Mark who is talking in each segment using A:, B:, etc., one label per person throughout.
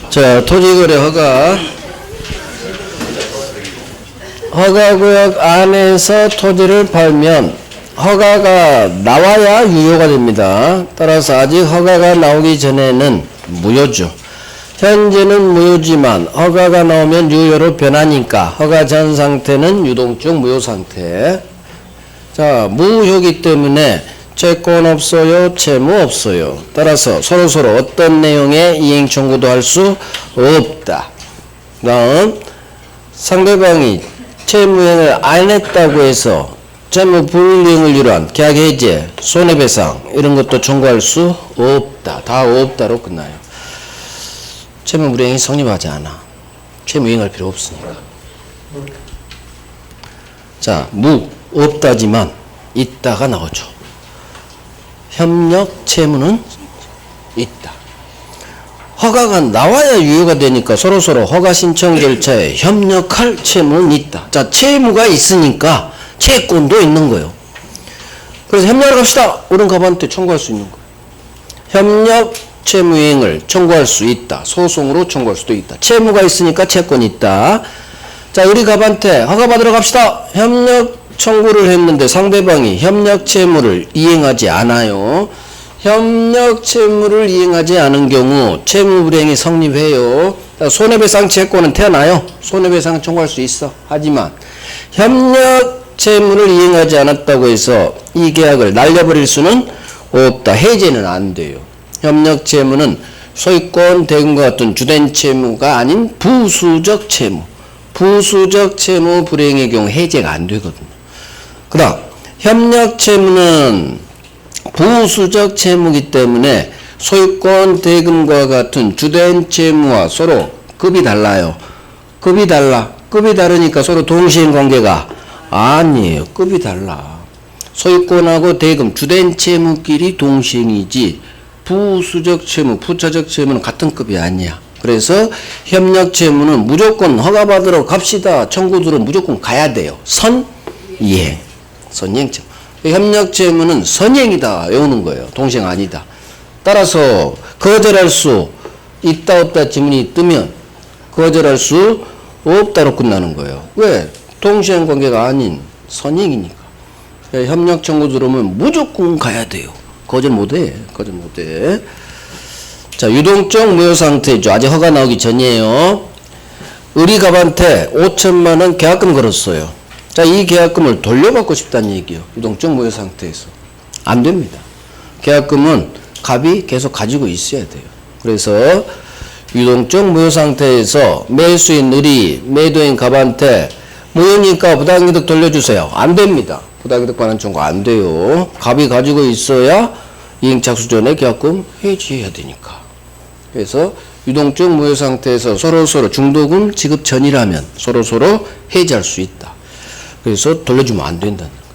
A: 자, 토지거래 허가구역 안에서 토지를 팔면 허가가 나와야 유효가 됩니다. 따라서 아직 허가가 나오기 전에는 무효죠. 현재는 무효지만 허가가 나오면 유효로 변하니까 허가 전 상태는 유동적 무효 상태. 자, 무효기 때문에 채권 없어요, 채무 없어요. 따라서 서로서로 어떤 내용의 이행 청구도 할 수 없다. 다음, 상대방이 채무이행을 안 했다고 해서 채무 불이행을 이유한 계약 해제, 손해배상 이런 것도 청구할 수 없다. 다 없다로 끝나요. 채무 불이행이 성립하지 않아. 채무 이행할 필요 없으니까. 자, 없다지만 있다가 나오죠. 협력 채무는 있다. 허가가 나와야 유효가 되니까 서로서로 허가 신청 절차에 협력할 채무는 있다. 자, 채무가 있으니까 채권도 있는 거예요. 그래서 협력을 합시다. 옳은 갑한테 청구할 수 있는 거예요. 협력 채무이행을 청구할 수 있다. 소송으로 청구할 수도 있다. 채무가 있으니까 채권이 있다. 자, 우리 갑한테 허가 받으러 갑시다. 협력 청구를 했는데 상대방이 협력 채무를 이행하지 않아요. 협력 채무를 이행하지 않은 경우 채무 불이행이 성립해요. 손해배상 채권은 태어나요. 손해배상 청구할 수 있어. 하지만 협력 채무를 이행하지 않았다고 해서 이 계약을 날려버릴 수는 없다. 해제는 안 돼요. 협력 채무는 소유권 대금과 같은 주된 채무가 아닌 부수적 채무. 부수적 채무 불이행의 경우 해제가 안 되거든요. 그 다음, 협력 채무는 부수적 채무이기 때문에 소유권 대금과 같은 주된 채무와 서로 급이 달라요. 급이 달라. 급이 다르니까 서로 동시행 관계가 아니에요. 급이 달라. 소유권하고 대금, 주된 채무끼리 동시행이지 부수적 채무, 부차적 채무는 같은 급이 아니야. 그래서 협력 채무는 무조건 허가받으러 갑시다. 청구들은 무조건 가야 돼요. 선이행. 선이행채무. 협력 채무는 선이행이다 외우는 거예요. 동시행 아니다. 따라서 거절할 수 있다 없다 지문이 뜨면 거절할 수 없다로 끝나는 거예요. 왜? 동시행 관계가 아닌 선이행이니까. 협력 청구 들어오면 무조건 가야 돼요. 거절 못해. 거절 못해. 자, 유동적 무효 상태죠. 아직 허가 나오기 전이에요. 우리 갑한테 5천만 원 계약금 걸었어요. 자, 이 계약금을 돌려받고 싶다는 얘기예요. 유동적 무효 상태에서. 안 됩니다. 계약금은 갑이 계속 가지고 있어야 돼요. 그래서 유동적 무효 상태에서 매수인 우리 매도인 갑한테 무효니까 부당이득 돌려주세요. 안 됩니다. 부당이득 반환 청구 안 돼요. 갑이 가지고 있어야 이행 착수 전에 계약금 해지해야 되니까. 그래서 유동적 무효 상태에서 서로서로 중도금 지급 전이라면 서로서로 해지할 수 있다. 그래서 돌려주면 안 된다는 거예요.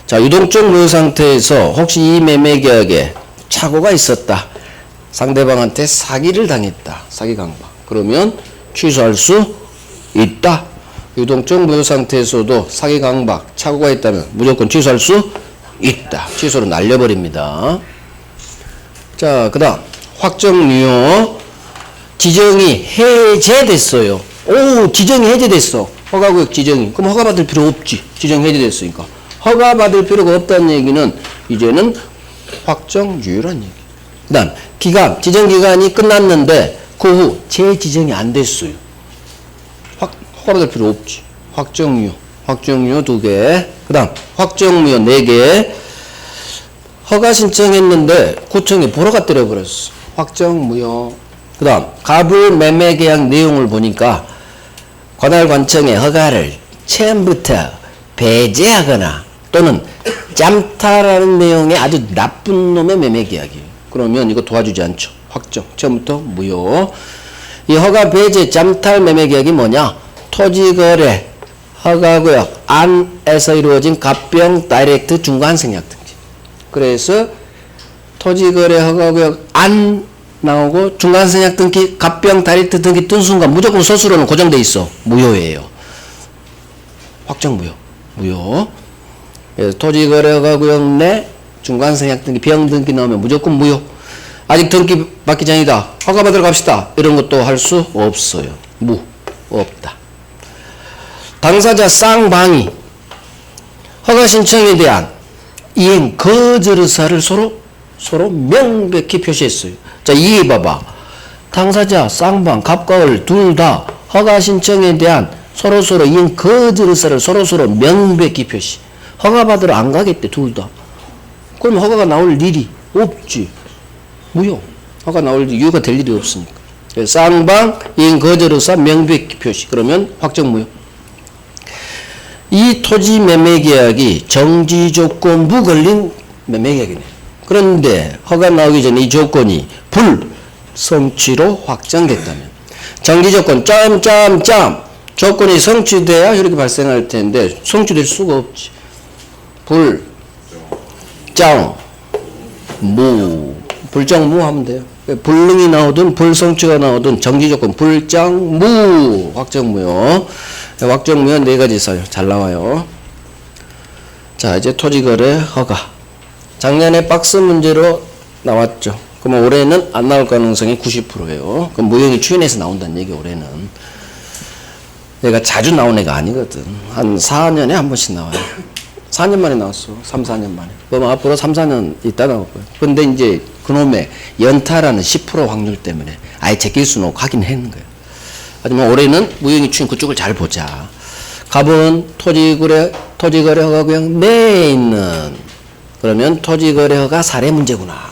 A: 자, 유동적 무효 상태에서 혹시 이 매매 계약에 착오가 있었다. 상대방한테 사기를 당했다. 사기 강박. 그러면 취소할 수 있다. 유동적 무효 상태에서도 사기 강박, 착오가 있다면 무조건 취소할 수 있다. 취소로 날려버립니다. 자, 그 다음 확정 유효. 지정이 해제됐어요. 오, 지정이 해제됐어. 허가구역 지정이. 그럼 허가 받을 필요 없지. 지정 해제됐으니까. 허가 받을 필요가 없다는 얘기는 이제는 확정 유효란 얘기. 그 다음 기간, 지정 기간이 끝났는데 그 후 재지정이 안 됐어요. 허가 받을 필요 없지. 확정 유효. 확정 유효 2개. 그 다음 확정 무효 4개. 허가 신청했는데 구청이 보러가 때려버렸어. 확정 무효. 그 다음 갑을 매매 계약 내용을 보니까 관할관청의 허가를 처음부터 배제하거나 또는 짬타라는 내용의 아주 나쁜 놈의 매매 계약이에요. 그러면 이거 도와주지 않죠. 확정. 처음부터 무효. 이 허가 배제 짬탈 매매 계약이 뭐냐? 토지거래 허가구역 안에서 이루어진 갑병 다이렉트 중간생략 등기. 그래서 토지거래 허가구역 안 나오고 중간생략 등기, 갑병 다이렉트 등기 뜬 순간 무조건 서술로는 고정돼 있어. 무효예요. 확정 무효. 무효. 그래서 토지거래 허가구역 내 중간생략 등기, 병 등기 나오면 무조건 무효. 아직 등기 받기 전이다. 허가 받으러 갑시다. 이런 것도 할 수 없어요. 없다. 당사자 쌍방이 허가 신청에 대한 이행 거절 의사를 서로 명백히 표시했어요. 자, 이해 봐봐. 당사자 쌍방 갑과 을 둘 다 허가 신청에 대한 서로 이행 거절 의사를 서로 명백히 표시. 허가 받으러 안 가겠대, 둘 다. 그럼 허가가 나올 일이 없지. 무효. 허가 나올 이유가 될 일이 없으니까. 쌍방 이행 거절 의사 명백히 표시. 그러면 확정무효. 이 토지 매매 계약이 정지 조건부 걸린 매매 계약이네. 그런데 허가 나오기 전에 이 조건이 불성취로 확정됐다면 정지 조건 조건이 성취돼야 이렇게 발생할 텐데 성취될 수가 없지. 불정무 하면 돼요. 불능이 나오든 불성취가 나오든 정지 조건 불정무 확정무효. 확정무효 네 가지 있어요. 잘 나와요. 자, 이제 토지거래 허가. 작년에 박스 문제로 나왔죠. 그러면 올해는 안 나올 가능성이 90%예요. 그럼 무형이 추인해서 나온다는 얘기 올해는. 얘가 자주 나온 애가 아니거든. 한 4년에 한 번씩 나와요. 4년 만에 나왔어. 3, 4년 만에. 그럼 앞으로 3, 4년 있다 나올 거예요. 근데 이제 그놈의 연타라는 10% 확률 때문에 아예 제낄 수는 없고 하긴 했는 거예요. 하지만 올해는 무형이 추인 그쪽을 잘 보자. 갑은 토지거래 허가구역 내에 있는, 그러면 토지거래 허가 사례 문제구나.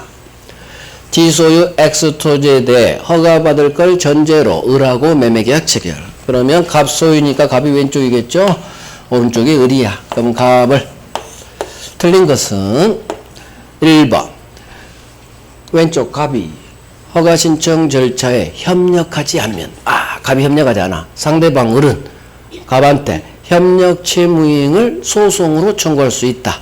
A: 지소유 X토지에 대해 허가받을 걸 전제로 을하고 매매계약 체결. 그러면 갑 소유니까 갑이 왼쪽이겠죠? 오른쪽이 을이야. 그럼 갑을 틀린 것은 1번 왼쪽 갑이 허가 신청 절차에 협력하지 않으면, 갑이 협력하지 않아. 상대방 을은 갑한테 협력 채무이행을 소송으로 청구할 수 있다.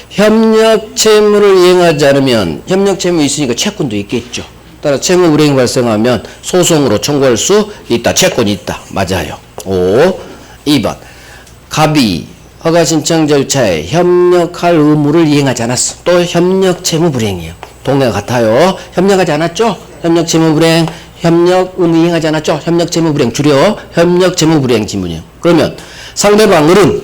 A: 협력 채무를 이행하지 않으면 협력 채무 있으니까 채권도 있겠죠. 따라 채무 불이행 발생하면 소송으로 청구할 수 있다. 채권이 있다. 맞아요. 2번 갑이 허가 신청 절차에 협력할 의무를 이행하지 않았어. 또 협력 채무 불이행이에요. 동네가 같아요. 협력하지 않았죠? 협력 채무 불이행, 협력 의무 이행하지 않았죠? 협력 채무 불이행 줄여 협력 채무 불이행 지문이에요. 그러면 상대방 을은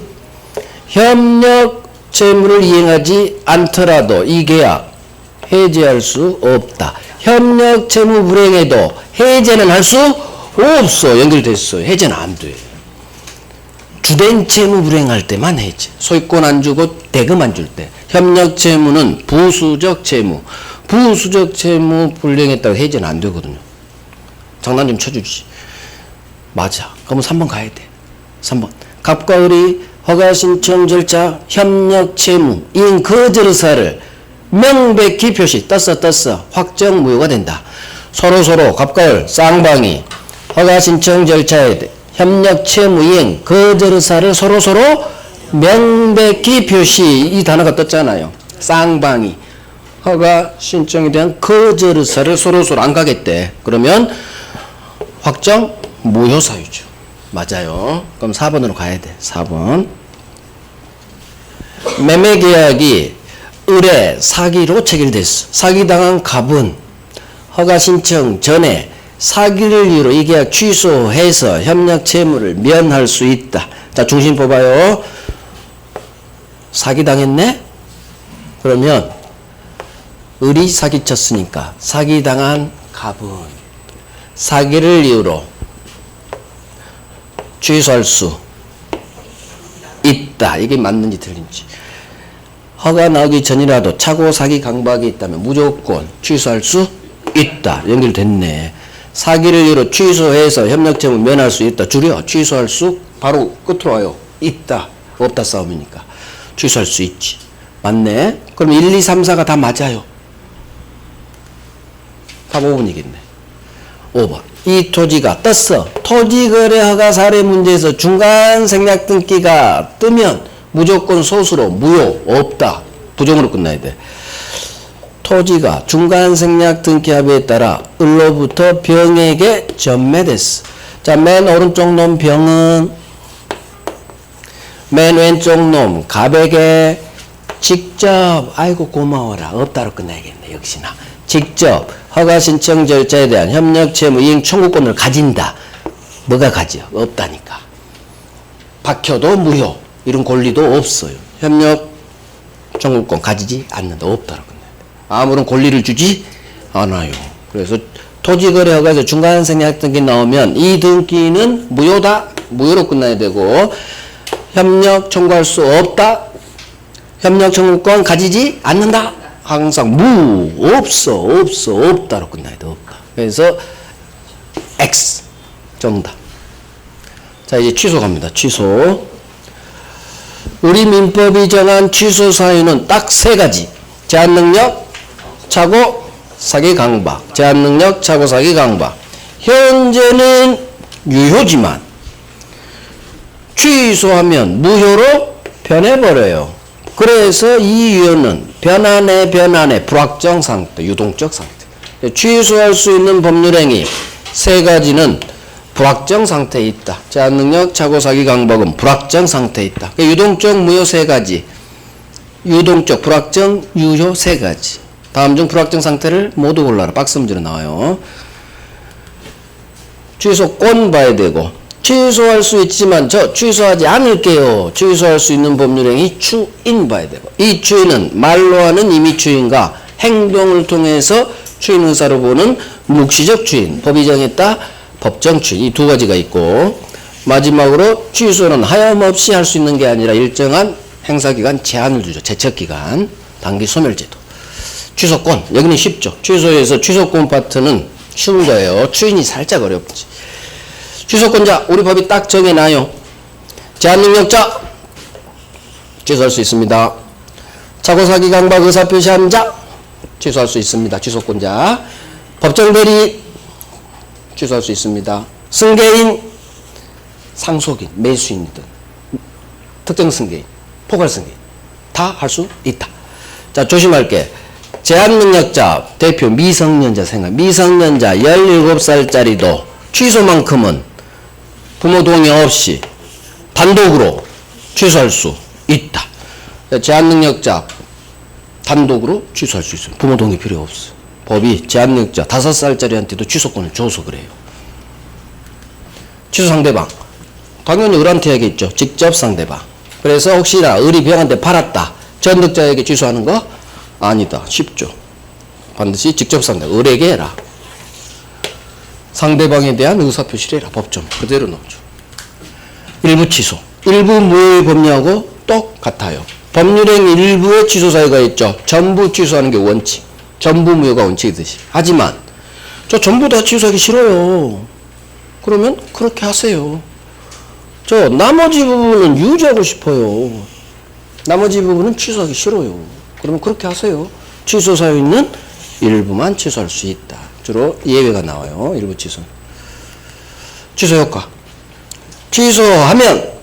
A: 협력 채무를 이행하지 않더라도 이 계약 해제할 수 없다. 협력 채무 불이행에도 해제는 할 수 없어. 연결됐어. 해제는 안 돼. 주된 채무 불이행할 때만 해제. 소유권 안 주고 대금 안 줄 때. 협력 채무는 부수적 채무. 부수적 채무 불이행했다고 해제는 안 되거든요. 장난 좀 쳐주지. 맞아. 그러면 3번 가야 돼. 3번. 갑과 을이 허가 신청 절차 협력 채무 이행 거절 의사를 명백히 표시 떴어 확정 무효가 된다. 서로 갑과 을 쌍방이 허가 신청 절차에 대해 협력 채무 이행 거절 의사를 서로 명백히 표시. 이 단어가 떴잖아요. 쌍방이 허가 신청에 대한 거절 의사를 서로 안 가겠대. 그러면 확정 무효 사유죠. 맞아요. 그럼 4번으로 가야 돼. 4번. 매매계약이 을의 사기로 체결됐어. 사기당한 갑은 허가 신청 전에 사기를 이유로 이 계약 취소해서 협력 채무를 면할 수 있다. 자, 중심 뽑아요. 사기당했네? 그러면 을이 사기쳤으니까 사기당한 갑은 사기를 이유로 취소할 수 있다. 이게 맞는지 틀린지. 허가 나오기 전이라도 착오 사기 강박이 있다면 무조건 취소할 수 있다. 연결됐네. 사기를 이유로 취소해서 협력채무 면할 수 있다. 줄여 취소할 수 바로 끝으로 와요. 있다. 없다 싸움이니까. 취소할 수 있지. 맞네. 그럼 1, 2, 3, 4가 다 맞아요. 답 5번이겠네. 5번. 이 토지가 떴어. 토지거래 허가 사례 문제에서 중간 생략 등기가 뜨면 무조건 소수로 무효 없다. 부정으로 끝나야 돼. 토지가 중간 생략 등기 합의에 따라 을로부터 병에게 전매됐어. 자, 맨 오른쪽 놈 병은 맨 왼쪽 놈 갑에게 직접 아이고 고마워라 없다로 끝나야겠네. 역시나 직접 허가 신청 절차에 대한 협력 채무 이행 청구권을 가진다. 뭐가 가져? 없다니까. 박혀도 무효. 이런 권리도 없어요. 협력 청구권 가지지 않는다. 없다라고. 아무런 권리를 주지 않아요. 그래서 토지거래 허가에서 중간생략 등기 나오면 이 등기는 무효다. 무효로 끝나야 되고 협력 청구할 수 없다. 협력 청구권 가지지 않는다. 항상 없다로 끝나야 돼. 없다. 그래서 X 정답. 자, 이제 취소 갑니다. 취소. 우리 민법이 정한 취소 사유는 딱 세 가지. 제한 능력, 차고, 사기, 강박. 제한 능력, 차고, 사기, 강박. 현재는 유효지만 취소하면 무효로 변해버려요. 그래서 이 유효는 변환의 불확정 상태, 유동적 상태. 취소할 수 있는 법률행위 세 가지는 불확정 상태에 있다. 제한 능력, 차고, 사기, 강박은 불확정 상태에 있다. 유동적, 무효 세 가지. 유동적, 불확정, 유효 세 가지. 다음 중 불확정 상태를 모두 골라라. 박스 문제로 나와요. 취소권 봐야 되고 취소할 수 있지만 저 취소하지 않을게요. 취소할 수 있는 법률행위 추인 봐야 되고 이 추인은 말로 하는 임의 추인과 행동을 통해서 추인 의사로 보는 묵시적 추인, 법이 정했다 법정 추인 이 두 가지가 있고 마지막으로 취소는 하염없이 할 수 있는 게 아니라 일정한 행사기간 제한을 주죠. 제척기간, 단기 소멸제도. 취소권, 여기는 쉽죠. 취소에서 취소권 파트는 쉬운 거예요. 추인이 살짝 어렵지. 취소권자, 우리 법이 딱 정해놔요. 제한능력자, 취소할 수 있습니다. 차고사기 강박 의사표시한 자, 취소할 수 있습니다. 취소권자. 법정대리, 취소할 수 있습니다. 승계인, 상속인, 매수인이든 특정 승계인, 포괄 승계인 다 할 수 있다. 자, 조심할게. 제한능력자 대표 미성년자 생각. 미성년자 17살짜리도 취소만큼은 부모 동의 없이 단독으로 취소할 수 있다. 제한능력자 단독으로 취소할 수 있어요. 부모 동의 필요 없어. 법이 제한능력자 5살짜리한테도 취소권을 줘서 그래요. 취소 상대방 당연히 을한테 해야겠죠. 직접 상대방. 그래서 혹시나 을이 병한테 팔았다. 전득자에게 취소하는 거 아니다. 쉽죠. 반드시 직접 상대방 을에게 해라. 상대방에 대한 의사표시를 해라. 법정 그대로 넣어줘. 일부 취소. 일부 무효의 법률하고 똑같아요. 법률행 일부의 취소 사유가 있죠. 전부 취소하는 게 원칙. 전부 무효가 원칙이듯이. 하지만 저 전부 다 취소하기 싫어요. 그러면 그렇게 하세요. 저 나머지 부분은 유지하고 싶어요. 나머지 부분은 취소하기 싫어요. 그러면 그렇게 하세요. 취소 사유는 일부만 취소할 수 있다. 주로 예외가 나와요. 일부 취소. 취소 효과. 취소하면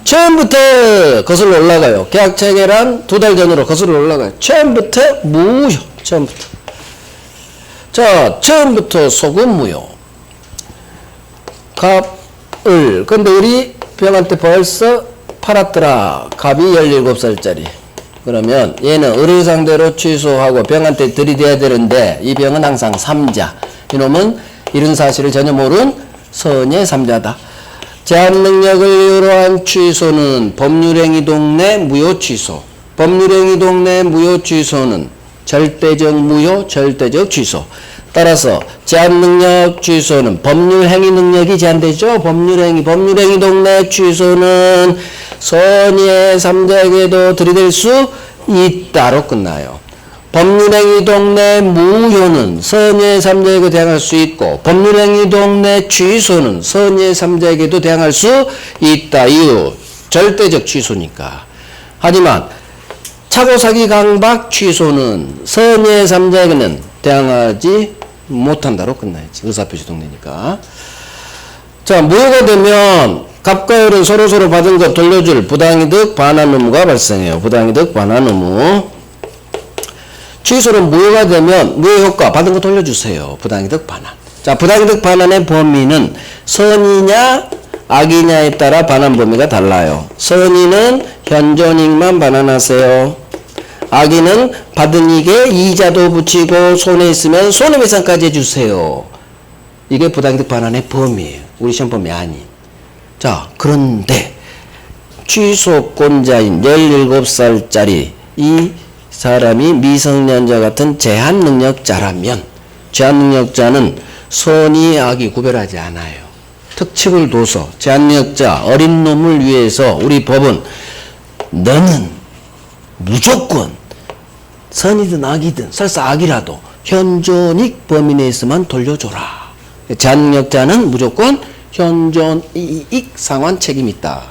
A: 처음부터 거슬러 올라가요. 계약 체결한 2달 전으로 거슬러 올라가요. 처음부터 무효. 처음부터. 자, 처음부터 소금 무효. 갑을. 근데 우리 병한테 벌써 팔았더라. 갑이 17살짜리. 그러면 얘는 을을 상대로 취소하고 병한테 들이대야 되는데 이 병은 항상 3자. 이놈은 이런 사실을 전혀 모른 선의 3자다. 제한능력을 이유로 한 취소는 법률행위 동내 무효 취소. 법률행위 동내 무효 취소는 절대적 무효, 절대적 취소. 따라서 제한능력 취소는 법률행위 능력이 제한되죠. 법률행위 동내 취소는 선의의 3자에게도 들이댈 수 있다로 끝나요. 법률행위 동내 무효는 선의의 3자에게 대항할 수 있고 법률행위 동내 취소는 선의의 3자에게도 대항할 수 있다. 이유 절대적 취소니까. 하지만 차고사기 강박 취소는 선의의 3자에게는 대항하지 못한다로 끝나야지. 의사표시 동내니까. 자, 무효가 되면 갑과 을은 서로 받은 것 돌려줄 부당이득 반환 의무가 발생해요. 부당이득 반환 의무. 취소는 무효가 되면 무효 효과 받은 거 돌려주세요. 부당이득 반환. 자, 부당이득 반환의 범위는 선이냐 악이냐에 따라 반환 범위가 달라요. 선이는 현존이익만 반환하세요. 악인은 받은 이익에 이자도 붙이고 손해 있으면 손해배상까지 해주세요. 이게 부당이득 반환의 범위예요. 우리 시험 범위 아닌. 자, 그런데 취소권자인 17살짜리 이 사람이 미성년자 같은 제한능력자라면 제한능력자는 선의 악이 구별하지 않아요. 특칙을 둬서 제한능력자 어린 놈을 위해서 우리 법은 너는 무조건 선이든 악이든 설사 악이라도 현존이익 범위 내에서만 돌려줘라. 제한능력자는 무조건 현존이익 상환 책임이 있다.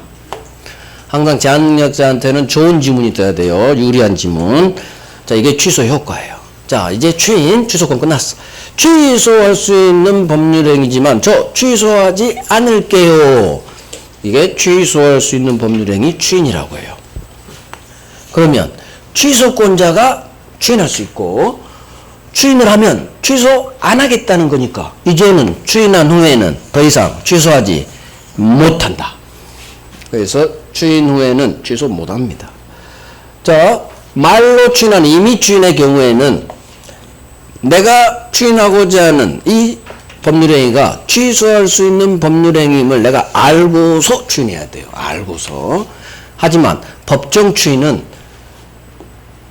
A: 항상 제한능력자한테는 좋은 지문이 돼야 돼요. 유리한 지문. 자, 이게 취소 효과예요. 자, 이제 추인, 취소권 끝났어. 취소할 수 있는 법률행위지만 저 취소하지 않을게요. 이게 취소할 수 있는 법률행위 추인이라고 해요. 그러면 취소권자가 추인할 수 있고 추인을 하면 취소 안 하겠다는 거니까 이제는 추인한 후에는 더 이상 취소하지 못한다. 그래서 추인 후에는 취소 못합니다. 자, 말로 추인하는 임의 추인의 경우에는 내가 추인하고자 하는 이 법률행위가 취소할 수 있는 법률행위임을 내가 알고서 추인해야 돼요. 알고서. 하지만 법정 추인은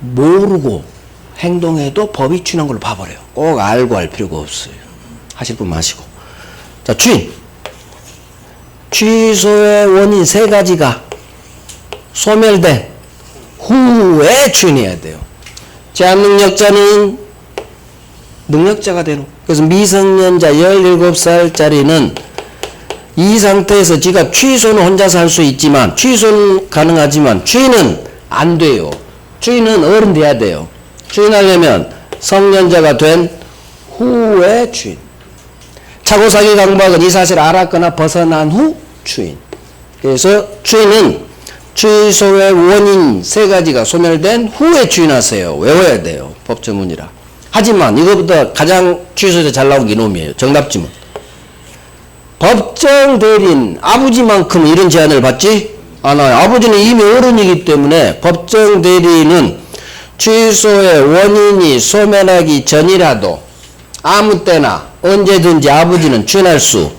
A: 모르고 행동해도 법이 추인한 걸로 봐버려요. 꼭 알고 할 필요가 없어요. 하실 분 마시고. 자, 추인. 취소의 원인 세 가지가 소멸된 후에 추인해야 돼요. 제한능력자는 능력자가 되는. 그래서 미성년자 17살짜리는 이 상태에서 지가 취소는 혼자서 할 수 있지만 취소는 가능하지만 추인은 안 돼요. 추인은 어른 돼야 돼요. 추인하려면 성년자가 된 후에 추인. 차고사기 강박은 이 사실을 알았거나 벗어난 후 추인. 그래서 추인은 취소의 원인 세 가지가 소멸된 후에 추인하세요. 외워야 돼요. 법조문이라. 하지만 이거보다 가장 취소에서 잘 나온 게 이놈이에요. 정답지문. 법정 대리인 아버지만큼 이런 제한을 받지 않아요. 아버지는 이미 어른이기 때문에 법정 대리인은 취소의 원인이 소멸하기 전이라도 아무 때나 언제든지 아버지는 추인할 수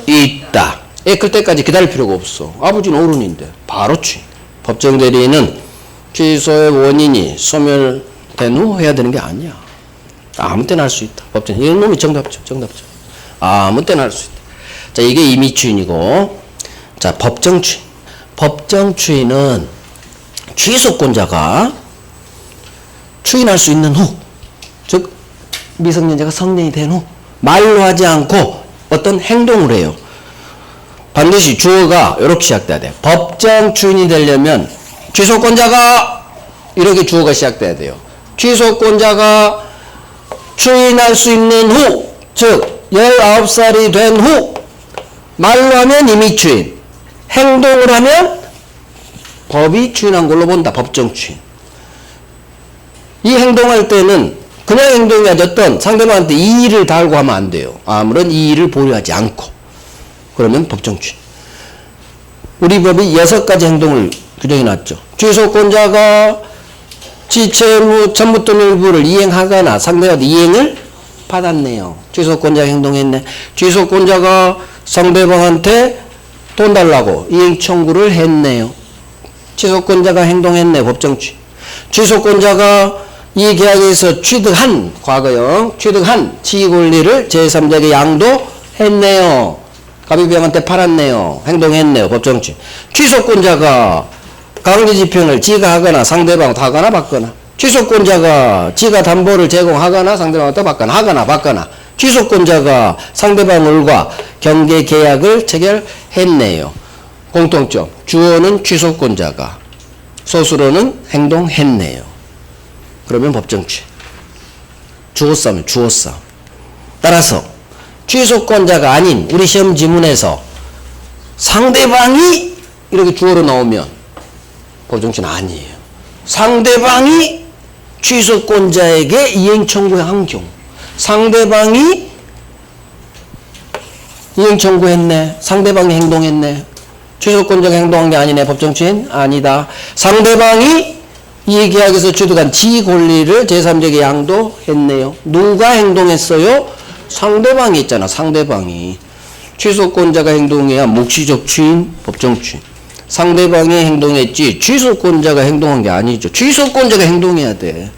A: 있다. 그때까지 기다릴 필요가 없어. 아버지는 어른인데 바로 추인. 법정 대리인은 취소의 원인이 소멸된 후 해야 되는 게 아니야. 아무 때나 할 수 있다. 법정. 이런 놈이 정답죠. 정답죠. 아무 때나 할 수 있다. 자, 이게 임의 추인이고, 자, 법정 추인. 법정 추인은 취소권자가 추인할 수 있는 후, 즉 미성년자가 성년이 된 후 말로 하지 않고 어떤 행동을 해요. 반드시 주어가 이렇게 시작돼야 돼요. 법정 추인이 되려면 취소권자가 이렇게 주어가 시작돼야 돼요. 취소권자가 추인할 수 있는 후, 즉 19살이 된 후 말로 하면 임의 추인, 행동을 하면 법이 추인한 걸로 본다. 법정 추인. 이 행동할 때는 그냥 행동이 아니었던 상대방한테 이의를 달고 하면 안 돼요. 아무런 이의를 보유하지 않고. 그러면 법정 추인. 우리 법이 6가지 행동을 규정해 놨죠. 취소권자가 지채무 전부돈 일부를 이행하거나 상대가 이행을 받았네요. 취소권자가 행동했네. 취소권자가 상대방한테 돈 달라고 이행 청구를 했네요. 취소권자가 행동했네. 법정 추인. 취소권자가 이 계약에서 취득한 과거형 취득한 지위권리를 제3자에게 양도했네요. 갑이병한테 팔았네요. 행동했네요. 법정 추인. 취소권자가 강제집행을 지가 하거나 상대방한테 하거나 받거나, 취소권자가 지가 담보를 제공하거나 상대방한테 받거나 하거나 받거나, 취소권자가 상대방과 경계 계약을 체결했네요. 공통점. 주어는 취소권자가, 소수로는 행동했네요. 그러면 법정 추인. 주어싸움은 주어싸움. 따라서 취소권자가 아닌 우리 시험 지문에서 상대방이 이렇게 주어로 나오면 법정 추인 아니에요. 상대방이 취소권자에게 이행 청구한 경우, 상대방이 이행 청구했네, 상대방이 행동했네, 취소권자가 행동한 게 아니네, 법정 추인 아니다. 상대방이 이 계약에서 취득한 지 권리를 제3자에게 양도했네요. 누가 행동했어요? 상대방이 있잖아. 상대방이. 취소권자가 행동해야 묵시적 주인, 법정 주인. 상대방이 행동했지 취소권자가 행동한 게 아니죠. 취소권자가 행동해야 돼.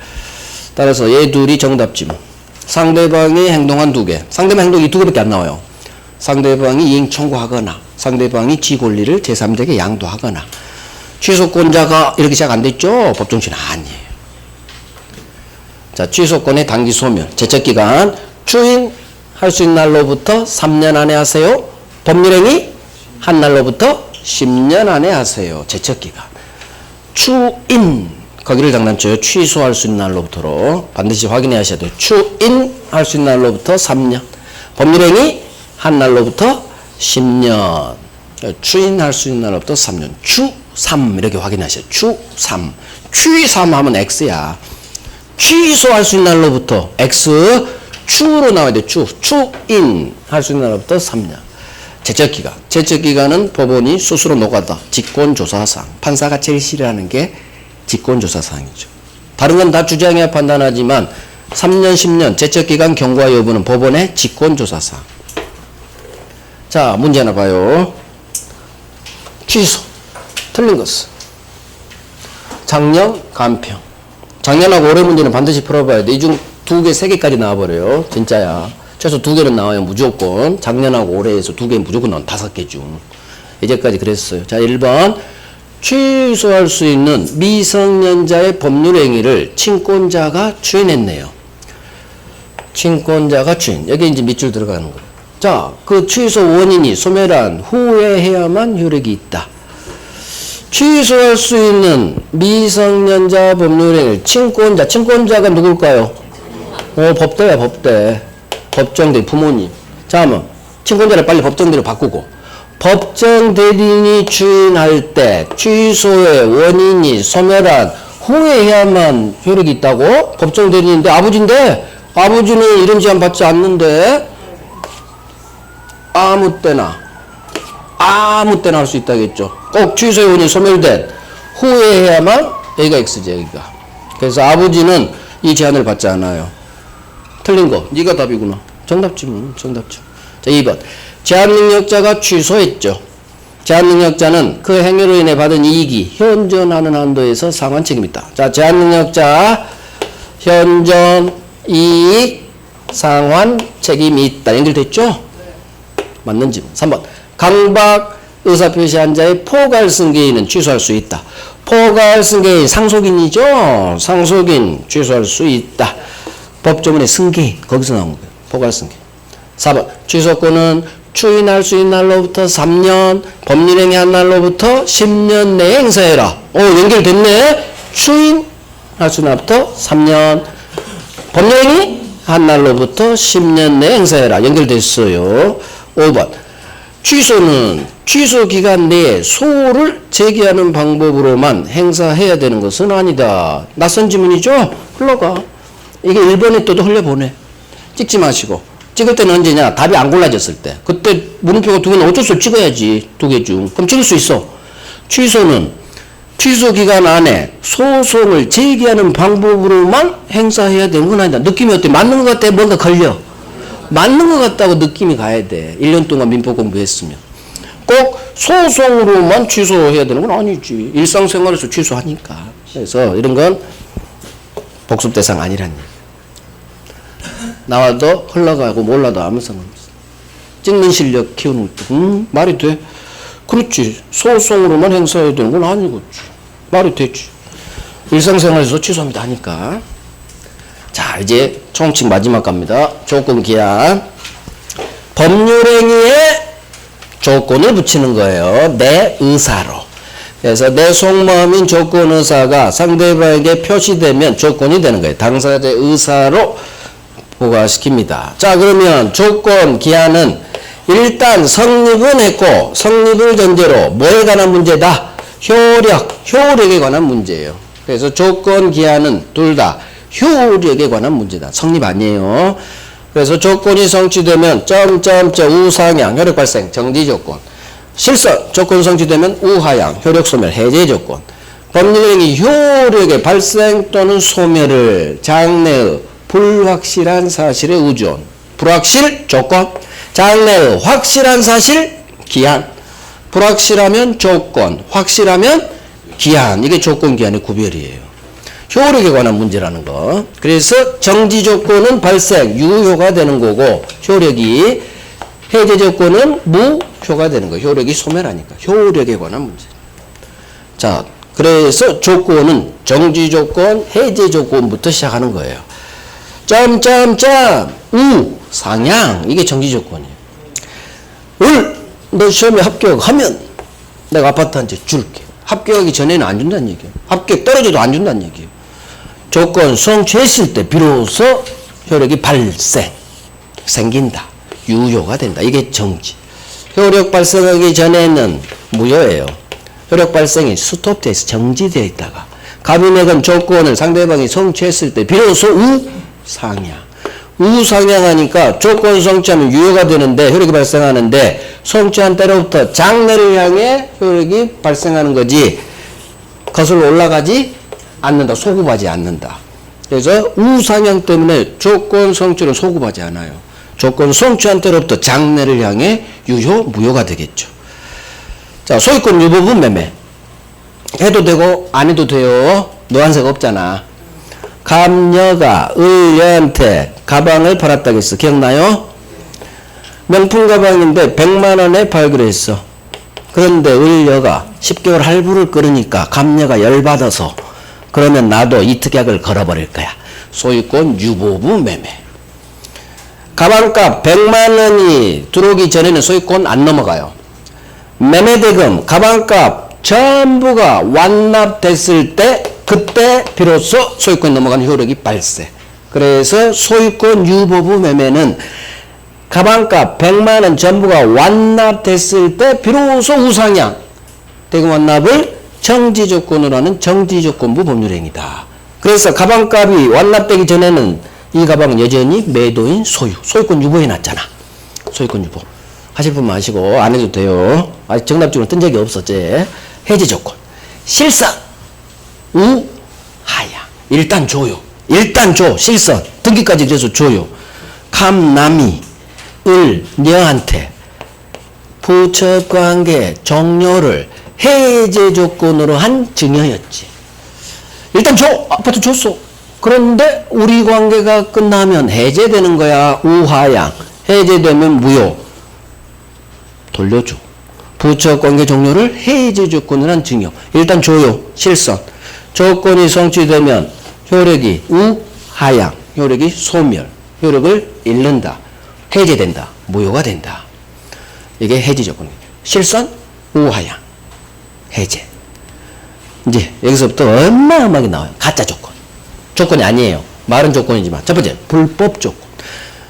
A: 따라서 얘 둘이 정답지 뭐. 상대방이 행동한 두 개. 상대방 행동이 두 개밖에 안 나와요. 상대방이 이행 청구하거나 상대방이 지 권리를 제3자에게 양도하거나. 취소권자가 이렇게 시작 안 됐죠? 법정주인 아니에요. 자, 취소권의 단기 소멸. 제척기간 추인 할 수 있는 날로부터 3년 안에 하세요. 법률행위 한 날로부터 10년 안에 하세요. 제척기간. 추인 거기를 장난쳐요. 취소할 수 있는 날로부터로 반드시 확인해 하셔야 돼요. 추인할 수 있는 날로부터 3년. 법률행위 한 날로부터 10년. 추인할 수 있는 날로부터 3년. 추3 이렇게 확인하셔요. 추3. 취3 하면 X야. 취소할 수 있는 날로부터 X. 추로 나와야 돼. 추인 할 수 있는 날로부터 3년. 제척기간. 제척기간은 법원이 스스로 노가다. 직권조사상. 판사가 제일 싫어하는 게 직권조사사항이죠. 다른 건 다 주장해야 판단하지만 3년, 10년 제척기간 경과 여부는 법원의 직권조사사항. 자, 문제 하나 봐요. 취소. 틀린 것은 작년, 간평. 작년하고 올해 문제는 반드시 풀어봐야 돼. 이 중 2개, 3개까지 나와버려요. 진짜야. 최소 2개는 나와요. 무조건. 작년하고 올해에서 2개 무조건 나온 5개 중. 이제까지 그랬어요. 자, 1번. 취소할 수 있는 미성년자의 법률행위를 친권자가 추인했네요. 친권자가 추인. 여기 이제 밑줄 들어가는 거예요. 자, 그 취소 원인이 소멸한 후에 해야만 효력이 있다. 취소할 수 있는 미성년자 법률행위를 친권자가 누굴까요? 법대야, 법대. 법정대, 부모님. 자, 한번 친권자를 빨리 법정대로 바꾸고. 법정대리인이 추인할 때 취소의 원인이 소멸한 후에 해야만 효력이 있다고? 법정대리인인데 아버지인데 아버지는 이런 제한 받지 않는데 아무 때나 할 수 있다겠죠. 꼭 취소의 원인이 소멸된 후에 해야만 여기가 X지, 여기가. 그래서 아버지는 이 제한을 받지 않아요. 틀린 거. 네가 답이구나. 정답지 뭐. 정답지. 자, 2번. 제한능력자가 취소했죠. 제한능력자는 그 행위로 인해 받은 이익이 현존하는 한도에서 상환 책임이 있다. 자, 제한능력자 현존 이익 상환 책임이 있다. 연결됐죠? 맞는지. 3번. 강박 의사표시한 자의 포괄 승계인은 취소할 수 있다. 포괄 승계인 상속인이죠? 상속인 취소할 수 있다. 법조문의 승계인 거기서 나온 거예요. 포괄 승계. 4번. 취소권은 추인할 수 있는 날로부터 3년, 법률행위 한 날로부터 10년 내에 행사해라. 연결됐네. 추인할 수 있는 날부터 3년, 법률행위 한 날로부터 10년 내에 행사해라. 연결됐어요. 5번. 취소는 취소 기간 내에 소를 제기하는 방법으로만 행사해야 되는 것은 아니다. 낯선 지문이죠? 흘러가. 이게 1번에 또 흘려보내. 찍지 마시고. 찍을 때는 언제냐? 답이 안 골라졌을 때. 그때 물음표가 2개는 어쩔 수 없이 찍어야지. 2개 중. 그럼 찍을 수 있어. 취소는 취소 기간 안에 소송을 제기하는 방법으로만 행사해야 되는 건 아니다. 느낌이 어때? 맞는 것 같아? 뭔가 걸려? 맞는 것 같다고 느낌이 가야 돼. 1년 동안 민법 공부했으면. 꼭 소송으로만 취소해야 되는 건 아니지. 일상생활에서 취소하니까. 그래서 이런 건 복습 대상 아니란 얘기. 나와도 흘러가고 몰라도 아무 상관없어. 찍는 실력 키우는 것도 말이 돼. 그렇지. 소송으로만 행사해야 되는 건 아니겠지. 말이 되지. 일상생활에서 취소합니다 하니까. 자, 이제 총칙 마지막 갑니다. 조건 기한. 법률행위에 조건을 붙이는 거예요. 내 의사로. 그래서 내 속마음인 조건 의사가 상대방에게 표시되면 조건이 되는 거예요. 당사자의 의사로 부과시킵니다. 자, 그러면 조건 기한은 일단 성립은 했고 성립을 전제로 뭐에 관한 문제다? 효력에 관한 문제예요. 그래서 조건 기한은 둘 다 효력에 관한 문제다. 성립 아니에요. 그래서 조건이 성취되면 우상향 효력 발생 정지 조건. 실선 조건 성취되면 우하향 효력 소멸 해제 조건. 법률행위 효력의 발생 또는 소멸을 장래의 불확실한 사실의 우존, 불확실 조건, 장래의 확실한 사실 기한, 불확실하면 조건, 확실하면 기한. 이게 조건 기한의 구별이에요. 효력에 관한 문제라는 거. 그래서 정지 조건은 발생, 유효가 되는 거고, 효력이 해제 조건은 무효가 되는 거. 효력이 소멸하니까. 효력에 관한 문제. 자, 그래서 조건은 정지 조건, 해제 조건부터 시작하는 거예요. 우, 상향. 이게 정지 조건이에요. 너 시험에 합격하면 내가 아파트 한 채 줄게. 합격하기 전에는 안 준다는 얘기예요. 합격 떨어져도 안 준다는 얘기예요. 조건 성취했을 때 비로소 효력이 발생, 생긴다. 유효가 된다. 이게 정지. 효력 발생하기 전에는 무효예요. 효력 발생이 스톱되어 있어, 정지되어 있다가 갑인액은 조건을 상대방이 성취했을 때 비로소 우상향. 우상향하니까 조건 성취하면 유효가 되는데 효력이 발생하는데 성취한 때로부터 장래를 향해 효력이 발생하는 거지 거슬러 올라가지 않는다. 소급하지 않는다. 그래서 우상향 때문에 조건 성취는 소급하지 않아요. 조건 성취한 때로부터 장래를 향해 유효, 무효가 되겠죠. 자, 소유권 유보분 매매. 해도 되고 안 해도 돼요. 노란색 없잖아. 갑녀가 을녀한테 가방을 팔았다고 했어. 기억나요? 명품 가방인데 100만 원에 발굴했어. 그런데 을녀가 10개월 할부를 끌으니까 갑녀가 열받아서 그러면 나도 이 특약을 걸어버릴 거야. 소유권 유보부 매매. 가방값 100만 원이 들어오기 전에는 소유권 안 넘어가요. 매매대금, 가방값 전부가 완납됐을 때 그때 비로소 소유권 넘어가는 효력이 발생. 그래서 소유권 유보부 매매는 가방값 100만 원 전부가 완납됐을 때 비로소 우상향 대금 완납을 정지조건으로 하는 정지조건부 법률행위다. 그래서 가방값이 완납되기 전에는 이 가방은 여전히 매도인 소유, 소유권 유보해 놨잖아. 소유권 유보. 하실 분만 하시고 안 해도 돼요. 아직 정답적으로 뜬 적이 없었지. 해제 조건. 실선. 우하향. 일단 줘요. 일단 줘. 실선. 등기까지 그래서 줘요. 갑남이 을녀한테 부첩관계 종료를 해제 조건으로 한 증여였지. 일단 줘. 아파트 줬어. 그런데 우리 관계가 끝나면 해제되는 거야. 우하향. 해제되면 무효. 돌려줘. 부처관계 종료를 해제 조건을 한 증여. 일단 줘요. 실선. 조건이 성취되면 효력이 우하향. 효력이 소멸. 효력을 잃는다. 해제된다. 무효가 된다. 이게 해제 조건이에요. 실선, 우하향. 해제. 이제 여기서부터 어마어마하게 나와요. 가짜 조건. 조건이 아니에요. 말은 조건이지만. 첫 번째, 불법 조건.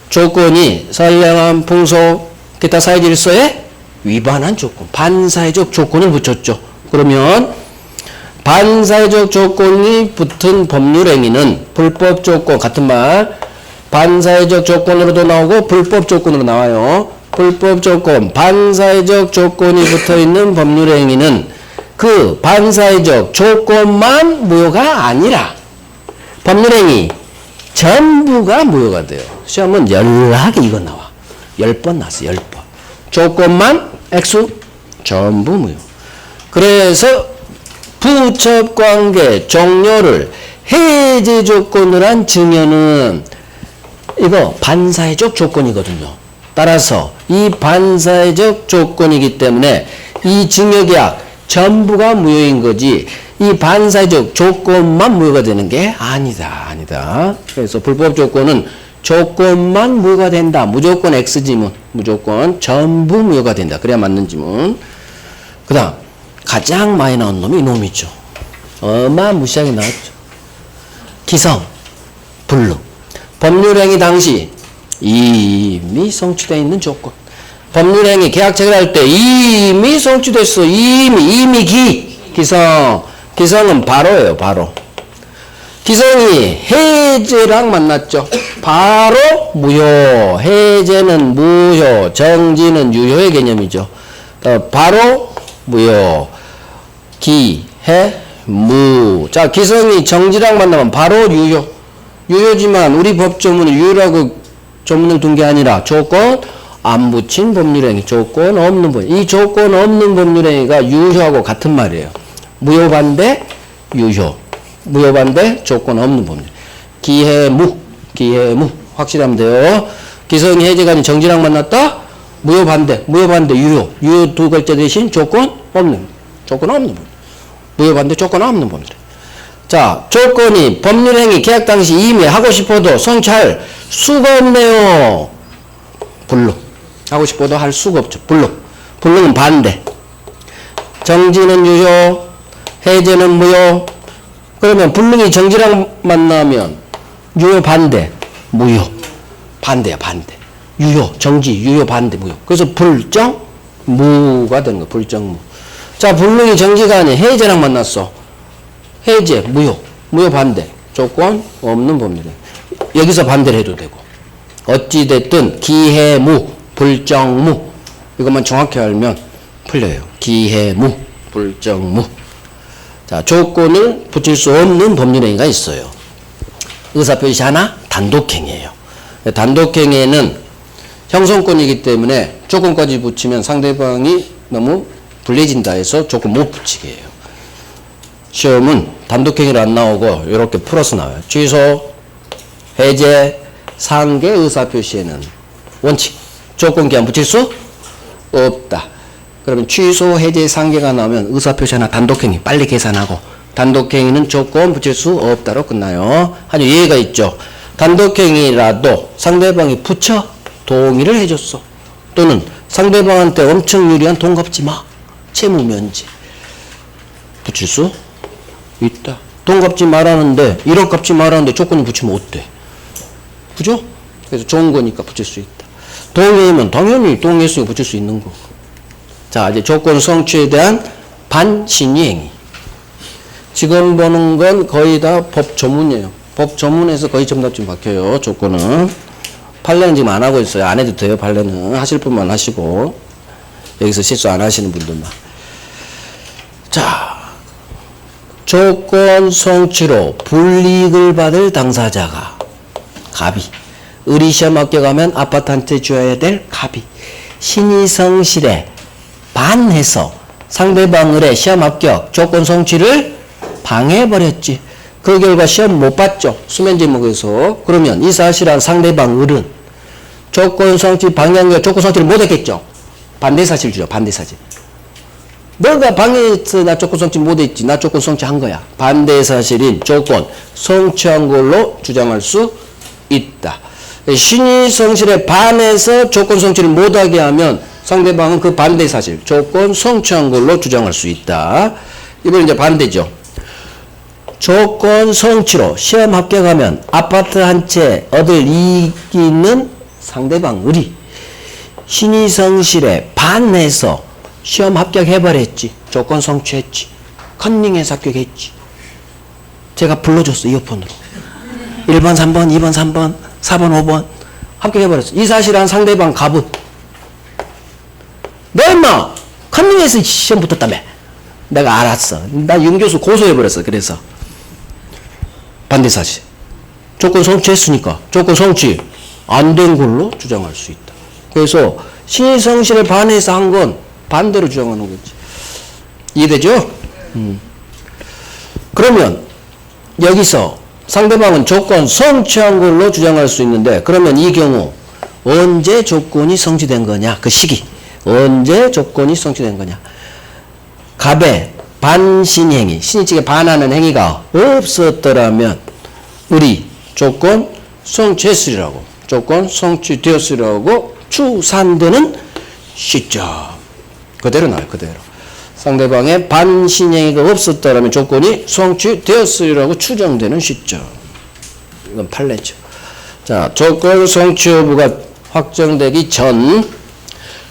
A: 조건이 선량한 풍속, 기타 사회질서에 위반한 조건, 반사회적 조건을 붙였죠. 그러면 반사회적 조건이 붙은 법률행위는 불법 조건, 같은 말, 반사회적 조건으로도 나오고 불법 조건으로 나와요. 불법 조건, 반사회적 조건이 붙어있는 법률행위는 그 반사회적 조건만 무효가 아니라 법률행위 전부가 무효가 돼요. 시험은 연락이 이거 나와. 10번 나왔어. 10번. 조건만 액수 전부 무효. 그래서 부첩관계 종료를 해제 조건으로 한 증여는 이거 반사회적 조건이거든요. 따라서 이 반사회적 조건이기 때문에 이 증여계약 전부가 무효인 거지 이 반사회적 조건만 무효가 되는 게 아니다. 그래서 불법 조건은 조건만 무효가 된다. 무조건 X지문. 무조건 전부 무효가 된다. 그래야 맞는 지문. 그 다음 가장 많이 나온 놈이 이놈이죠. 어마무시하게 나왔죠. 기성, 불능. 법률행위 당시 이미 성취되어 있는 조건. 법률행위 계약 체결할 때 이미 성취됐어. 이미 기성. 기성은 바로예요. 바로. 기성이 해제랑 만났죠. 바로 무효. 해제는 무효. 정지는 유효의 개념이죠. 바로 무효. 기해 무. 자, 기성이 정지랑 만나면 바로 유효. 유효지만 우리 법조문은 유효라고 조문을 둔 게 아니라 조건 안 붙인 법률행위, 조건 없는 법률. 이 조건 없는 법률행위가 유효하고 같은 말이에요. 무효반대 유효, 무효반대 조건 없는 법률. 기해무, 기해무 확실하면 돼요. 기성이 해제가 아닌 정지랑 만났다. 무효반대, 무효반대 유효, 유효 두 글자 대신 조건 없는, 조건 없는 법률. 무효반대 조건 없는 법률. 자, 조건이 법률행위 계약 당시 이미 하고 싶어도 성취할 수가 없네요. 불능. 하고 싶어도 할 수가 없죠. 불능. 불능은 반대. 정지는 유효, 해제는 무효. 그러면 불능이 정지랑 만나면 유효 반대, 무효. 반대야, 반대. 유효, 정지, 유효, 반대, 무효. 그래서 불정, 무가 되는 거야. 불정, 무. 자, 불능이 정지가 아닌 해제랑 만났어. 해제, 무효. 무효 반대. 조건 없는 법률이야. 여기서 반대를 해도 되고. 어찌됐든 기해무, 불정무. 이것만 정확히 알면 풀려요. 기해무, 불정무. 자, 조건을 붙일 수 없는 법률행위가 있어요. 의사표시 하나, 단독행위예요. 단독행위에는 형성권이기 때문에 조건까지 붙이면 상대방이 너무 불리해진다 해서 조건 못 붙이게 해요. 시험은 단독행위로 안 나오고 이렇게 풀어서 나와요. 취소, 해제, 상계 의사표시에는 원칙, 조건기한 붙일 수 없다. 그러면 취소, 해제, 상계가 나오면 의사표시 하나 단독행위 빨리 계산하고 단독행위는 조건 붙일 수 없다로 끝나요. 아주 예의가 있죠. 단독행위라도 상대방이 붙여 동의를 해줬어. 또는 상대방한테 엄청 유리한 돈 갚지 마. 채무 면제. 붙일 수 있다. 돈 갚지 말라는데 1억 갚지 말라는데 조건을 붙이면 어때? 그죠? 그래서 좋은 거니까 붙일 수 있다. 동의하면 당연히 동의했으니까 붙일 수 있는 거. 자, 이제 조건 성취에 대한 반신의 행위. 지금 보는 건 거의 다 법 조문이에요. 법 조문에서 거의 정답 좀 박혀요. 조건은. 판례는 지금 안 하고 있어요. 안 해도 돼요. 판례는. 하실 분만 하시고. 여기서 실수 안 하시는 분들만. 자, 조건 성취로 불이익을 받을 당사자가 갑이. 의리시험 합격하면 아파트한테 줘야 될 갑이. 신의성실에 반해서 상대방 을의 시험 합격 조건 성취를 방해해버렸지. 그 결과 시험 못 봤죠. 수면 제목에서. 그러면 이 사실한 상대방 을은 조건 성취 방해한 조건 성취를 못했겠죠. 반대 사실 주죠. 반대 사실. 너가 방해해서 나 조건 성취 못했지. 나 조건 성취한 거야. 반대 사실인 조건 성취한 걸로 주장할 수 있다. 신의 성실에 반해서 조건 성취를 못하게 하면 상대방은 그 반대 사실, 조건 성취한 걸로 주장할 수 있다. 이번 이제 반대죠. 조건 성취로 시험 합격하면 아파트 한 채 얻을 이익이 있는 상대방 을이 신의 성실에 반해서 시험 합격해버렸지. 조건 성취했지. 컨닝해서 합격했지. 제가 불러줬어. 이어폰으로. 1번, 3번, 2번, 3번, 4번, 5번 합격해버렸어. 이 사실한 상대방 갑은 너 임마 컨닝해서 시험 붙었다며. 내가 알았어. 나 윤교수 고소해버렸어. 그래서 반대 사실. 조건 성취했으니까 조건 성취 안 된 걸로 주장할 수 있다. 그래서 신의성실에 반해서 한 건 반대로 주장하는 거지. 이해되죠? 그러면 여기서 상대방은 조건 성취한 걸로 주장할 수 있는데, 그러면 이 경우 언제 조건이 성취된 거냐? 그 시기. 언제 조건이 성취된 거냐? 갑의 반신행위, 신의 측에 반하는 행위가 없었더라면 우리 조건 성취했으리라고, 조건 성취되었으리라고 추산되는 시점. 그대로 나와요. 그대로. 상대방의 반신행위가 없었더라면 조건이 성취되었으리라고 추정되는 시점. 이건 판례죠. 자, 조건 성취 여부가 확정되기 전,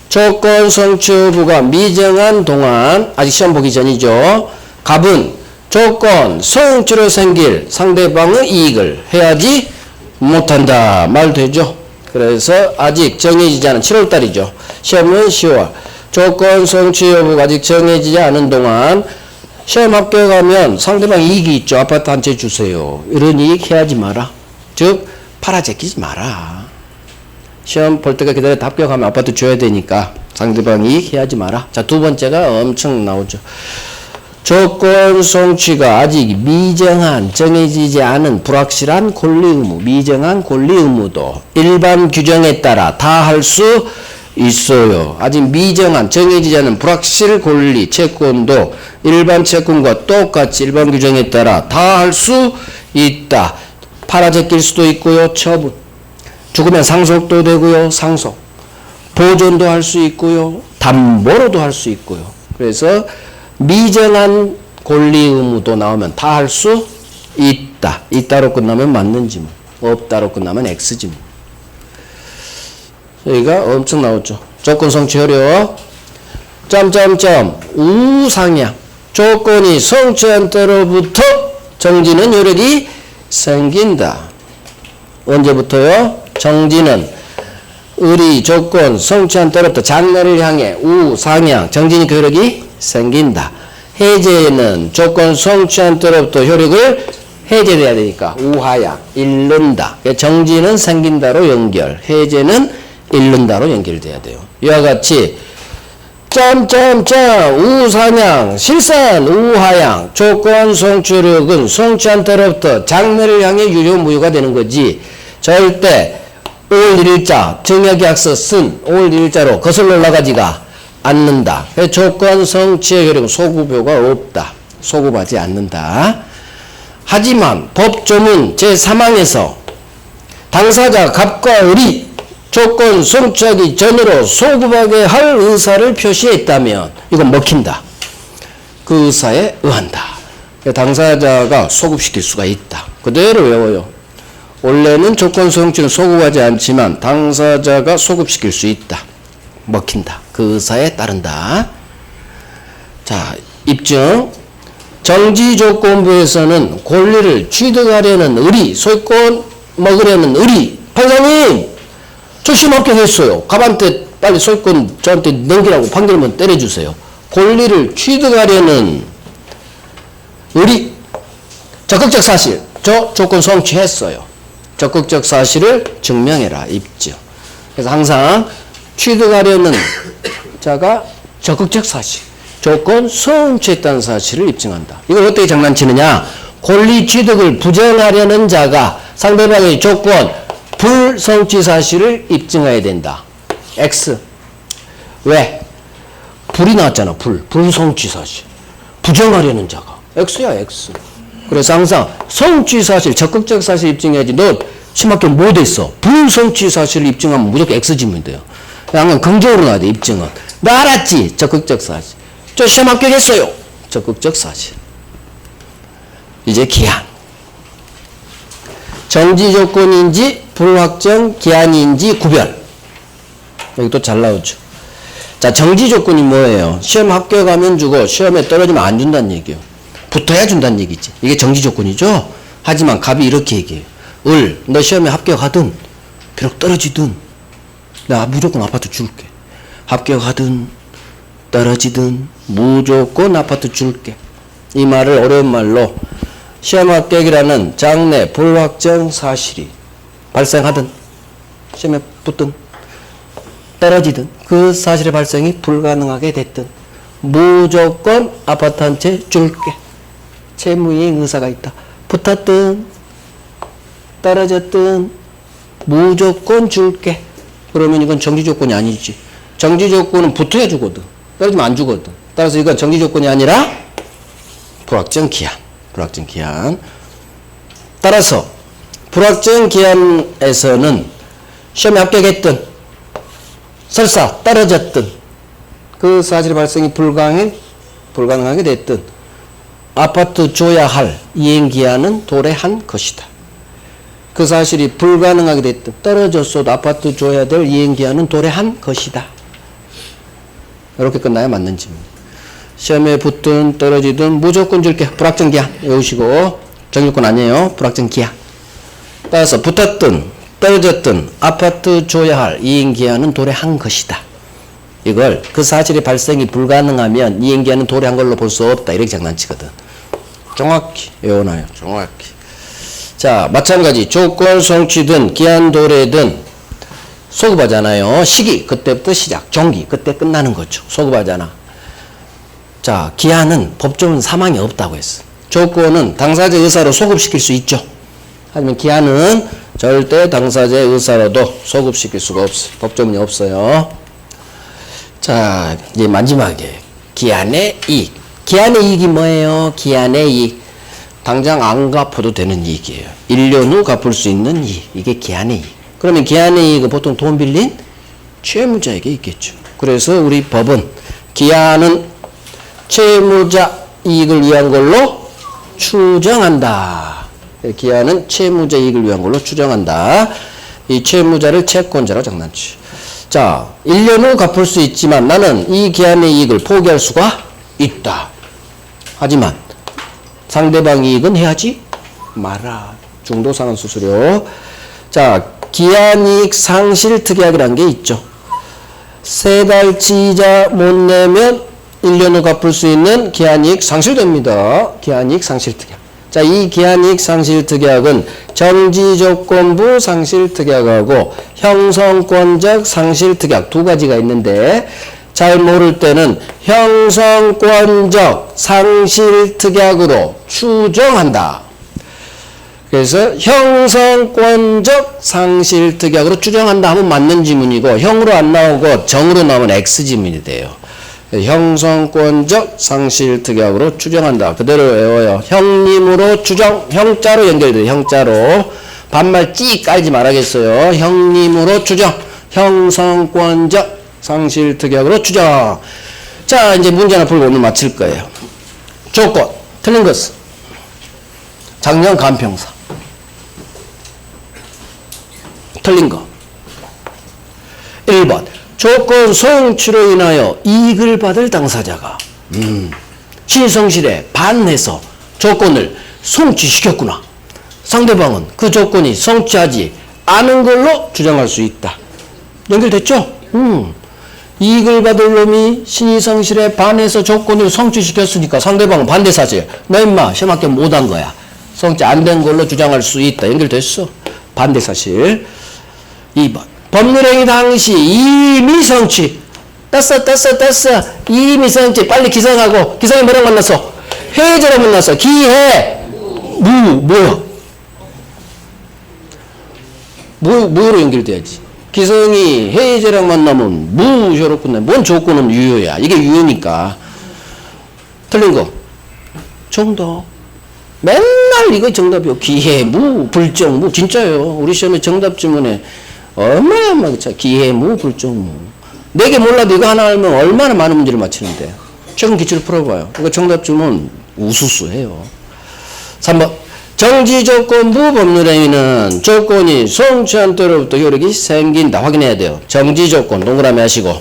A: 조건 성취 여부가 미정한 동안, 아직 시험 보기 전이죠. 갑은 조건 성취로 생길 상대방의 이익을 해야지 못한다. 말 되죠? 그래서 아직 정해지지 않은 7월달이죠. 시험은 10월. 조건 성취 여부가 아직 정해지지 않은 동안 시험 합격하면 상대방 이익이 있죠. 아파트 한 채 주세요. 이런 이익 해야지 마라. 즉 팔아제끼지 마라. 시험 볼 때가 기다려 합격하면 아파트 줘야 되니까 상대방 이익 해야지 마라. 자, 두 번째가 엄청 나오죠. 조건 성취가 아직 미정한, 정해지지 않은 불확실한 권리 의무, 미정한 권리 의무도 일반 규정에 따라 다 할 수 있어요. 아직 미정한, 정해지지 않은 불확실 권리, 채권도 일반 채권과 똑같이 일반 규정에 따라 다 할 수 있다. 팔아제낄 수도 있고요. 처분. 죽으면 상속도 되고요. 상속. 보존도 할 수 있고요. 담보로도 할 수 있고요. 그래서 미정한 권리 의무도 나오면 다 할 수 있다. 있다로 끝나면 맞는지 뭐. 없다로 끝나면 X지 뭐. 여기가 엄청 나오죠. 조건 성취 어려워. 우상향. 조건이 성취한 때로부터 정지는 효력이 생긴다. 언제부터요? 정지는 의리 조건 성취한 때로부터 장래를 향해 우상향 정지는 효력이 생긴다. 해제는 조건 성취한 때로부터 효력을 해제돼야 되니까 우하향 잃는다. 정지는 생긴다로 연결, 해제는 잃는다로 연결돼야 돼요. 이와 같이 우상향 실산 우하향 조건 성취력은 성취한 때로부터 장래를 향해 유효 무효가 되는 거지 절대 5월 1일자 증여계약서 쓴 5월 1일자로 거슬러 올라가지가 않는다. 조건 성취의 효력은 소급효가 없다. 소급하지 않는다. 하지만 법조문 제3항에서 당사자 갑과 을이 조건 성취하기 전으로 소급하게 할 의사를 표시했다면 이건 먹힌다. 그 의사에 의한다. 당사자가 소급시킬 수가 있다. 그대로 외워요. 원래는 조건 성취는 소급하지 않지만 당사자가 소급시킬 수 있다. 먹힌다. 그 의사에 따른다. 자, 입증. 정지조건부에서는 권리를 취득하려는 의리, 소유권 먹으려는 의리. 판사님, 저 시험 합격했어요. 가반대 빨리 소유권 저한테 넘기라고 판결문 때려주세요. 권리를 취득하려는 의리, 적극적 사실. 저 조건 성취했어요. 적극적 사실을 증명해라. 입증. 그래서 항상 취득하려는 자가 적극적 사실, 조건 성취했다는 사실을 입증한다. 이걸 어떻게 장난치느냐? 권리 취득을 부정하려는 자가 상대방의 조건 불성취 사실을 입증해야 된다. X. 왜? 불이 나왔잖아. 불성취 사실. 부정하려는 자가. X야, X. 그래서 항상 성취 사실, 적극적 사실 입증해야지. 너 심합격 못했어. 불성취 사실을 입증하면 무조건 X지면 돼요. 항상 긍정으로 나와야 돼, 입증은. 나 알았지? 적극적 사실. 저 시험 합격했어요. 적극적 사실. 이제 기한. 정지 조건인지 불확정 기한인지 구별. 여기 또 잘 나오죠. 자, 정지 조건이 뭐예요? 시험 합격하면 주고 시험에 떨어지면 안 준다는 얘기예요. 붙어야 준다는 얘기지. 이게 정지 조건이죠. 하지만 갑이 이렇게 얘기해요. 너 시험에 합격하든 비록 떨어지든 나 무조건 아파트 줄게. 합격하든 떨어지든 무조건 아파트 줄게. 이 말을 어려운 말로 시험 합격이라는 장래 불확정 사실이 발생하든 시험에 붙든 떨어지든 그 사실의 발생이 불가능하게 됐든 무조건 아파트 한 채 줄게. 채무이행 의사가 있다. 붙었든 떨어졌든 무조건 줄게. 그러면 이건 정지 조건이 아니지. 정지 조건은 붙어야 주거든. 떨어지면 안 주거든. 따라서 이건 정지 조건이 아니라 불확정 기한. 불확정 기한. 따라서 불확정 기한에서는 시험에 합격했든 설사 떨어졌든 그 사실의 발생이 불가능하게 됐든 아파트 줘야 할 이행기한은 도래한 것이다. 그 사실이 불가능하게 됐든 떨어졌어도 아파트 줘야 될 이행기한은 도래한 것이다. 이렇게 끝나야 맞는지. 시험에 붙든 떨어지든 무조건 줄게. 불확정 기한 외우시고. 정규권 아니에요. 불확정 기한. 따라서 붙었든 떨어졌든 아파트 줘야 할 이행기한은 도래한 것이다. 이걸 그 사실의 발생이 불가능하면 이행기한은 도래한 걸로 볼 수 없다. 이렇게 장난치거든. 정확히 외워놔요. 정확히. 자, 마찬가지 조건 성취든 기한 도래든 소급하잖아요. 시기 그때부터 시작, 종기 그때 끝나는 거죠. 소급하잖아. 자, 기한은 법조문 사망이 없다고 했어. 조건은 당사자 의사로 소급시킬 수 있죠. 하지만 기한은 절대 당사자의 의사로도 소급시킬 수가 없어. 법조문이 없어요. 자, 이제 마지막에 기한의 이익. 기한의 이익이 뭐예요? 기한의 이익. 당장 안 갚아도 되는 이익이에요. 1년 후 갚을 수 있는 이익. 이게 기한의 이익. 그러면 기한의 이익은 보통 돈 빌린 채무자에게 있겠죠. 그래서 우리 법은 기한은 채무자 이익을 위한 걸로 추정한다. 기한은 채무자 이익을 위한 걸로 추정한다. 이 채무자를 채권자로 장난치. 자, 1년 후 갚을 수 있지만 나는 이 기한의 이익을 포기할 수가 있다. 하지만 상대방 이익은 해야지 마라. 중도상환 수수료. 자, 기한이익 상실특약이라는 게 있죠. 3달치 이자 못 내면 1년 후 갚을 수 있는 기한이익 상실됩니다. 기한이익 상실특약. 자, 이 기한이익 상실특약은 정지조건부 상실특약하고 형성권적 상실특약 두 가지가 있는데 잘 모를 때는 형성권적 상실특약으로 추정한다. 그래서 형성권적 상실특약으로 추정한다 하면 맞는 지문이고 형으로 안 나오고 정으로 나오면 X 지문이 돼요. 형성권적 상실특약으로 추정한다. 그대로 외워요. 형님으로 추정, 형자로 연결돼요. 형자로. 반말 찌 깔지 말아야겠어요. 형님으로 추정, 형성권적 상실특약으로 추정. 자, 이제 문제 하나 풀고 오늘 마칠 거예요. 조건, 틀린 것은 작년 간평사. 틀린 거. 1번. 조건 성취로 인하여 이익을 받을 당사자가 신성실에 반해서 조건을 성취시켰구나. 상대방은 그 조건이 성취하지 않은 걸로 주장할 수 있다. 연결됐죠? 이익을 받을 놈이 신의성실에 반해서 조건을 성취시켰으니까 상대방은 반대사실. 너 임마 시험 합격 못한 거야. 성취 안 된 걸로 주장할 수 있다. 연결됐어? 반대사실. 2번. 법률행위 당시 이미 성취. 떴어. 이미 성취. 빨리 기성하고. 기성이 뭐랑 만났어? 해제랑 만났어. 기해. 뭐로 연결돼야지? 기성이 해제랑 만나면 무효로 끝나. 뭔 조건은 유효야. 이게 유효니까. 틀린 거. 정답. 맨날 이거 정답이요. 기해, 불정, 진짜요. 우리 시험에 정답 지문에 얼마나 막 기해, 불정, 4개 몰라도 이거 하나 알면 얼마나 많은 문제를 맞히는데. 최근 기출을 풀어봐요. 이거 정답 지문 우수수해요. 3번. 정지조건부 법률행위는 조건이 성취한 때로부터 효력이 생긴다. 확인해야 돼요. 정지조건 동그라미 하시고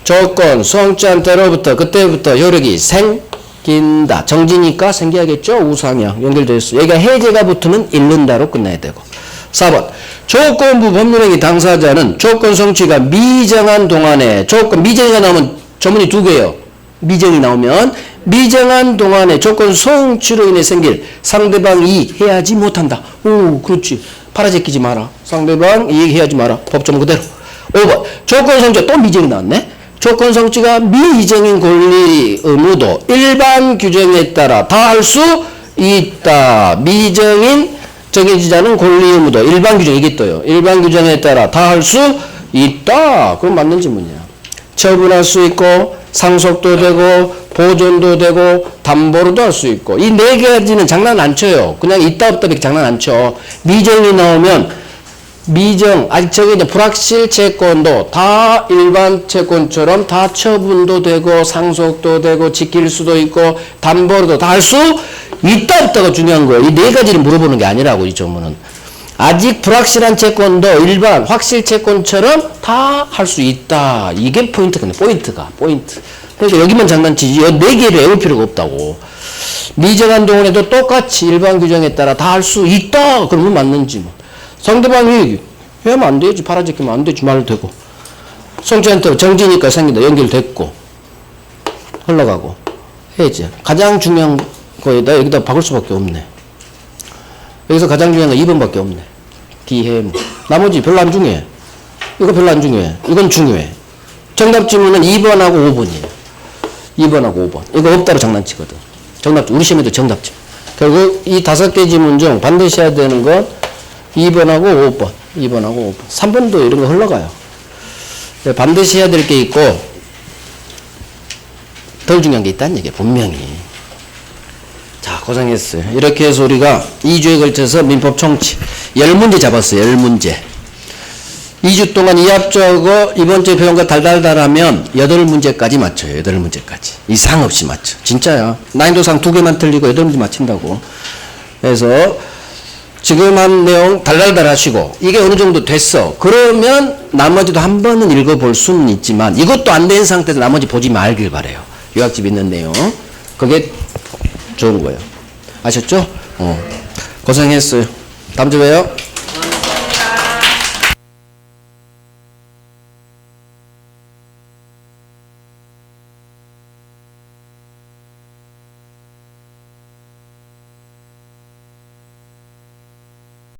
A: 조건 성취한 때로부터 그때부터 효력이 생긴다. 정지니까 생겨야겠죠. 우상형 연결되어 있어. 여기가 해제가 붙으면 잃는다로 끝내야 되고. 4번. 조건부 법률행위 당사자는 조건 성취가 미정한 동안에 조건 미정이 나오면 조문이 2개예요. 미정이 나오면 미정한 동안에 조건 성취로 인해 생길 상대방 이익 해야지 못한다. 오, 그렇지. 팔아제끼지 마라. 상대방 이익 해야지 마라. 법조문 그대로. 5번. 조건 성취가 또 미정이 나왔네. 조건 성취가 미정인 권리 의무도 일반 규정에 따라 다 할 수 있다. 미정인 정해지지 않은 권리 의무도 일반 규정 이게 떠요. 일반 규정에 따라 다 할 수 있다. 그럼 맞는 질문이야. 처분할 수 있고 상속도 되고 보존도 되고 담보로도 할 수 있고 이 4가지는 장난 안 쳐요. 그냥 있다 없다 이렇게 장난 안 쳐. 미정이 나오면 미정 아직 저기 이제 불확실 채권도 다 일반 채권처럼 다 처분도 되고 상속도 되고 지킬 수도 있고 담보로도 다 할 수 있다 없다가 중요한 거예요. 이 4가지를 물어보는 게 아니라고 이 점은. 아직 불확실한 채권도 일반 확실 채권처럼 다 할 수 있다. 이게 포인트거든요. 포인트. 그러니까 여기만 장난치지. 이 4개를 외울 필요가 없다고. 미정한 동안에도 똑같이 일반 규정에 따라 다 할 수 있다. 그러면 맞는지 뭐. 상대방이 하면 안 되지. 팔아제끼면 안 되지. 말도 되고. 송치한테 정지니까 생긴다. 연결됐고. 흘러가고. 해야지. 가장 중요한 거에다 여기다 박을 수밖에 없네. 여기서 가장 중요한 건 2번밖에 없네. 기해무. 나머지 별로 안 중요해. 이거 별로 안 중요해. 이건 중요해. 정답 지문은 2번하고 5번이에요. 2번하고 5번. 이거 없다고 장난치거든. 정답, 우리 시험에도 정답 지문. 결국 이 5개 지문 중 반드시 해야 되는 건 2번하고 5번. 2번하고 5번. 3번도 이런 거 흘러가요. 반드시 해야 될 게 있고, 덜 중요한 게 있다는 얘기야, 분명히. 자, 고생했어요. 이렇게 해서 우리가 2주에 걸쳐서 민법 총칙 10문제 잡았어요. 10문제. 2주 동안 이 앞쪽하고 이번 주에 배운 거 달달달하면 8문제까지 맞춰요. 8문제까지. 이상 없이 맞춰. 진짜야. 난이도상 2개만 틀리고 8문제 맞춘다고. 그래서 지금 한 내용 달달달 하시고 이게 어느 정도 됐어. 그러면 나머지도 한 번은 읽어볼 수는 있지만 이것도 안 된 상태에서 나머지 보지 말길 바래요. 요약집 있는 내용. 그게 좋은 거예요. 아셨죠? 고생했어요. 다음 주에 봬요.